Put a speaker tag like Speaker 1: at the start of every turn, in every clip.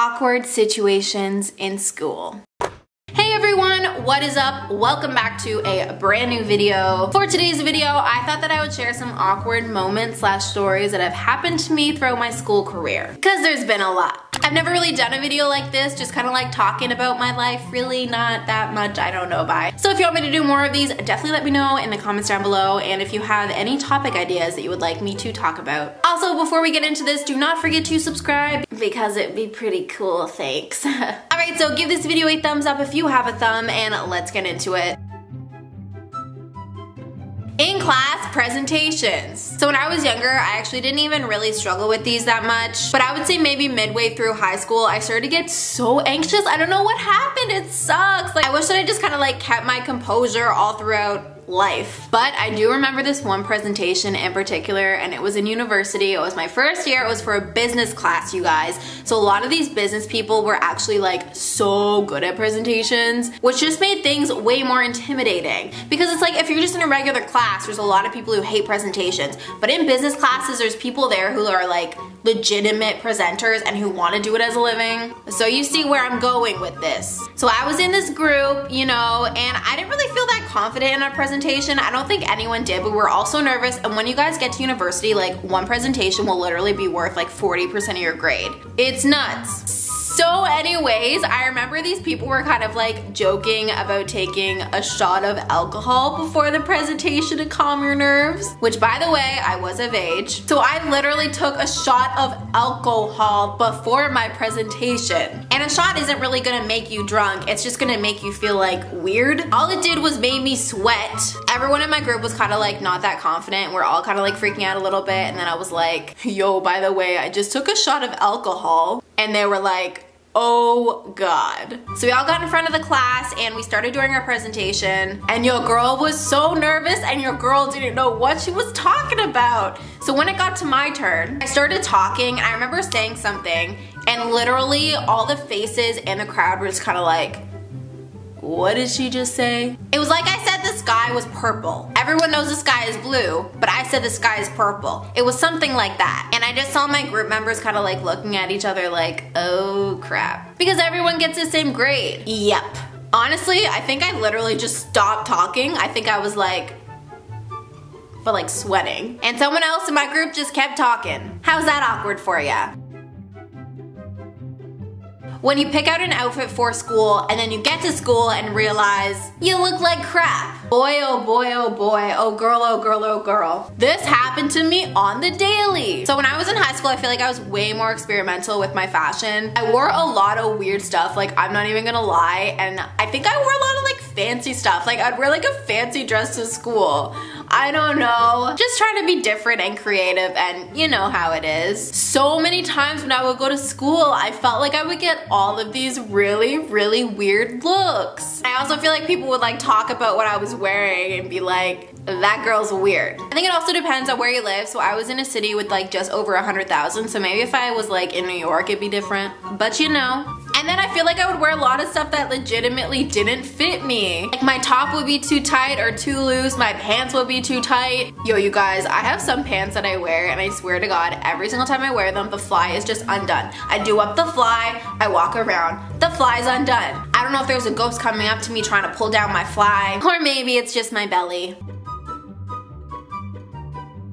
Speaker 1: Awkward situations in school. Hey everyone, what is up? Welcome back to a brand new video. For today's video, I thought that I would share some awkward moments / stories that have happened to me throughout my school career. Because there's been a lot. I've never really done a video like this, just kind of like talking about my life, really not that much, I don't know by. So if you want me to do more of these, definitely let me know in the comments down below, and if you have any topic ideas that you would like me to talk about. Also, before we get into this, do not forget to subscribe because it'd be pretty cool, thanks. Alright, so give this video a thumbs up if you have a thumb, and let's get into it. In class presentations. So when I was younger, I actually didn't even really struggle with these that much, but I would say maybe midway through high school, I started to get so anxious. I don't know what happened, it sucks. Like, I wish that I just kind of like kept my composure all throughout life. But I do remember this one presentation in particular, and it was in university. It was my first year. It was for a business class, you guys. So a lot of these business people were actually like so good at presentations, which just made things way more intimidating. Because it's like, if you're just in a regular class, there's a lot of people who hate presentations. But in business classes, there's people there who are like legitimate presenters and who want to do it as a living. So you see where I'm going with this. So I was in this group, you know, and I didn't really feel that confident in our presentation. I don't think anyone did, but we were all so nervous. And when you guys get to university, like one presentation will literally be worth like 40% of your grade. It's nuts. So anyways, I remember these people were kind of like joking about taking a shot of alcohol before the presentation to calm your nerves, which by the way, I was of age. So I literally took a shot of alcohol before my presentation. And a shot isn't really gonna make you drunk, it's just gonna make you feel like weird. All it did was made me sweat. Everyone in my group was kind of like not that confident. We're all kind of like freaking out a little bit, and then I was like, yo, by the way, I just took a shot of alcohol. And they were like, oh God. So we all got in front of the class and we started doing our presentation, and your girl was so nervous and your girl didn't know what she was talking about. So when it got to my turn, I started talking, and I remember saying something, and literally all the faces in the crowd were just kind of like, what did she just say? It was like I said the sky was purple. Everyone knows the sky is blue, but I said the sky is purple. It was something like that. And I just saw my group members kind of like looking at each other like, oh crap. Because everyone gets the same grade. Yep. Honestly, I think I literally just stopped talking. I think I was like, but like sweating. And someone else in my group just kept talking. How's that awkward for ya? When you pick out an outfit for school and then you get to school and realize you look like crap. Boy, oh boy, oh boy, oh girl, oh girl, oh girl. This happened to me on the daily. So when I was in high school, I feel like I was way more experimental with my fashion. I wore a lot of weird stuff, like I'm not even gonna lie, and I think I wore a lot of like fancy stuff. Like I'd wear like a fancy dress to school. I don't know. Just trying to be different and creative, and you know how it is. So many times when I would go to school, I felt like I would get all of these really, really weird looks. I also feel like people would like talk about what I was wearing and be like, that girl's weird. I think it also depends on where you live. So I was in a city with like just over 100,000. So maybe if I was like in New York, it'd be different, but you know. And then I feel like I would wear a lot of stuff that legitimately didn't fit me. Like my top would be too tight or too loose, my pants would be too tight. Yo, you guys, I have some pants that I wear, and I swear to God, every single time I wear them, the fly is just undone. I do up the fly, I walk around, the fly's undone. I don't know if there's a ghost coming up to me trying to pull down my fly, or maybe it's just my belly.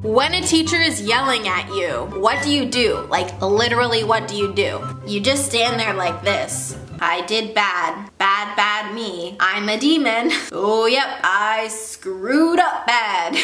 Speaker 1: When a teacher is yelling at you, what do you do? Like literally, what do you do? You just stand there like this. I did bad. Bad, bad me. I'm a demon. Oh yep, I screwed up bad.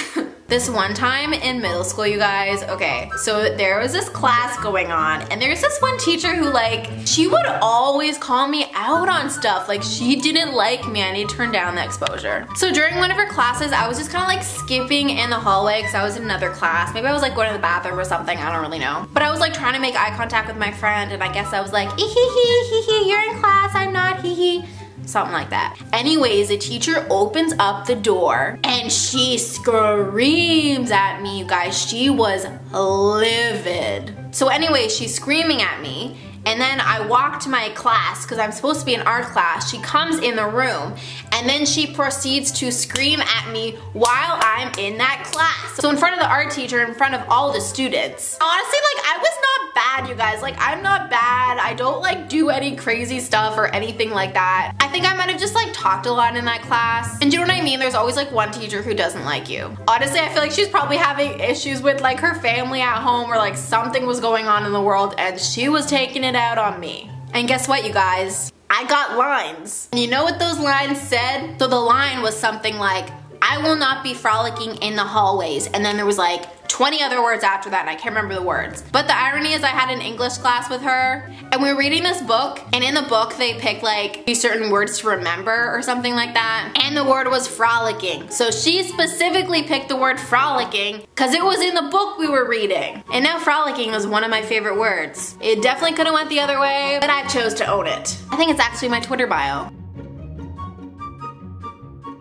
Speaker 1: This one time in middle school, you guys, okay, so there was this class going on, and there's this one teacher who like, she would always call me out on stuff. Like she didn't like me. I need to turn down the exposure. So during one of her classes, I was just kind of like skipping in the hallway because I was in another class. Maybe I was like going to the bathroom or something, I don't really know. But I was like trying to make eye contact with my friend, and I guess I was like, ee hee hee hee hee, you're in class, I'm not, hee hee. Something like that. Anyways, the teacher opens up the door and she screams at me, you guys. She was livid. So anyway, she's screaming at me, and then I walk to my class because I'm supposed to be in art class. She comes in the room and then she proceeds to scream at me while I'm in that class. So in front of the art teacher, in front of all the students. Honestly, like I was not bad bad, you guys. Like, I'm not bad. I don't like do any crazy stuff or anything like that. I think I might have just like talked a lot in that class. And do you know what I mean? There's always like one teacher who doesn't like you. Honestly, I feel like she's probably having issues with like her family at home, or like something was going on in the world and she was taking it out on me. And guess what, you guys? I got lines. And you know what those lines said? So the line was something like, I will not be frolicking in the hallways. And then there was like 20 other words after that, and I can't remember the words. But the irony is I had an English class with her, and we were reading this book, and in the book they picked like these certain words to remember or something like that, and the word was frolicking. So she specifically picked the word frolicking because it was in the book we were reading. And now frolicking was one of my favorite words. It definitely could have went the other way, but I chose to own it. I think it's actually my Twitter bio.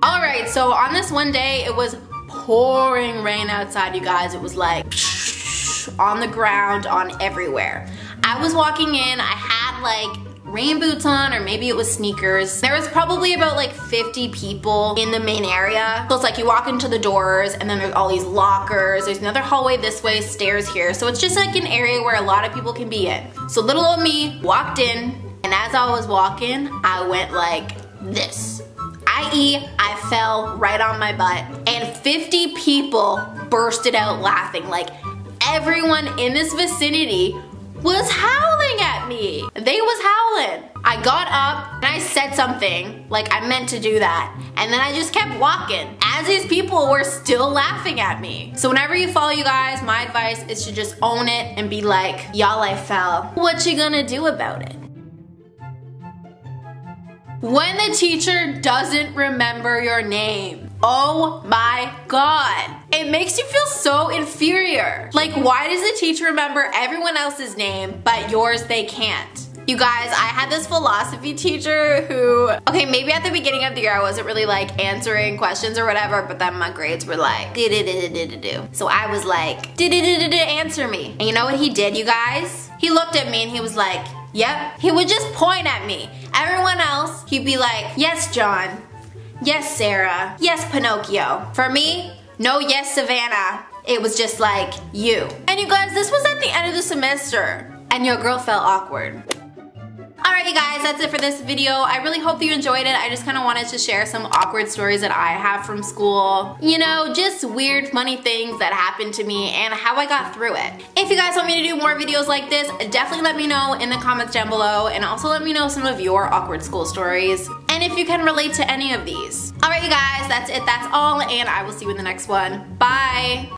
Speaker 1: Alright, so on this one day, it was pouring rain outside, you guys. It was like on the ground, on everywhere. I was walking in, I had like rain boots on, or maybe it was sneakers. There was probably about like 50 people in the main area. So it's like you walk into the doors and then there's all these lockers. There's another hallway this way, stairs here. So it's just like an area where a lot of people can be in. So little old me walked in, and as I was walking, I went like this. i.e., I fell right on my butt, and 50 people bursted out laughing. Like, everyone in this vicinity was howling at me. They was howling. I got up and I said something, like I meant to do that, and then I just kept walking as these people were still laughing at me. So whenever you fall, you guys, my advice is to just own it and be like, y'all, I fell. What you gonna do about it? When the teacher doesn't remember your name. Oh my god. It makes you feel so inferior. Like, why does the teacher remember everyone else's name, but yours they can't? You guys, I had this philosophy teacher who, okay, maybe at the beginning of the year I wasn't really like answering questions or whatever, but then my grades were like, do. So I was like, answer me. And you know what he did, you guys? He looked at me and he was like, yep. He would just point at me. Everyone else, he'd be like, yes, John. Yes, Sarah. Yes, Pinocchio. For me, no yes, Savannah. It was just like, you. And you guys, this was at the end of the semester, and your girl felt awkward. Alright, you guys, that's it for this video. I really hope you enjoyed it. I just kind of wanted to share some awkward stories that I have from school. You know, just weird, funny things that happened to me and how I got through it. If you guys want me to do more videos like this, definitely let me know in the comments down below, and also let me know some of your awkward school stories, and if you can relate to any of these. Alright, you guys, that's it, that's all, and I will see you in the next one. Bye!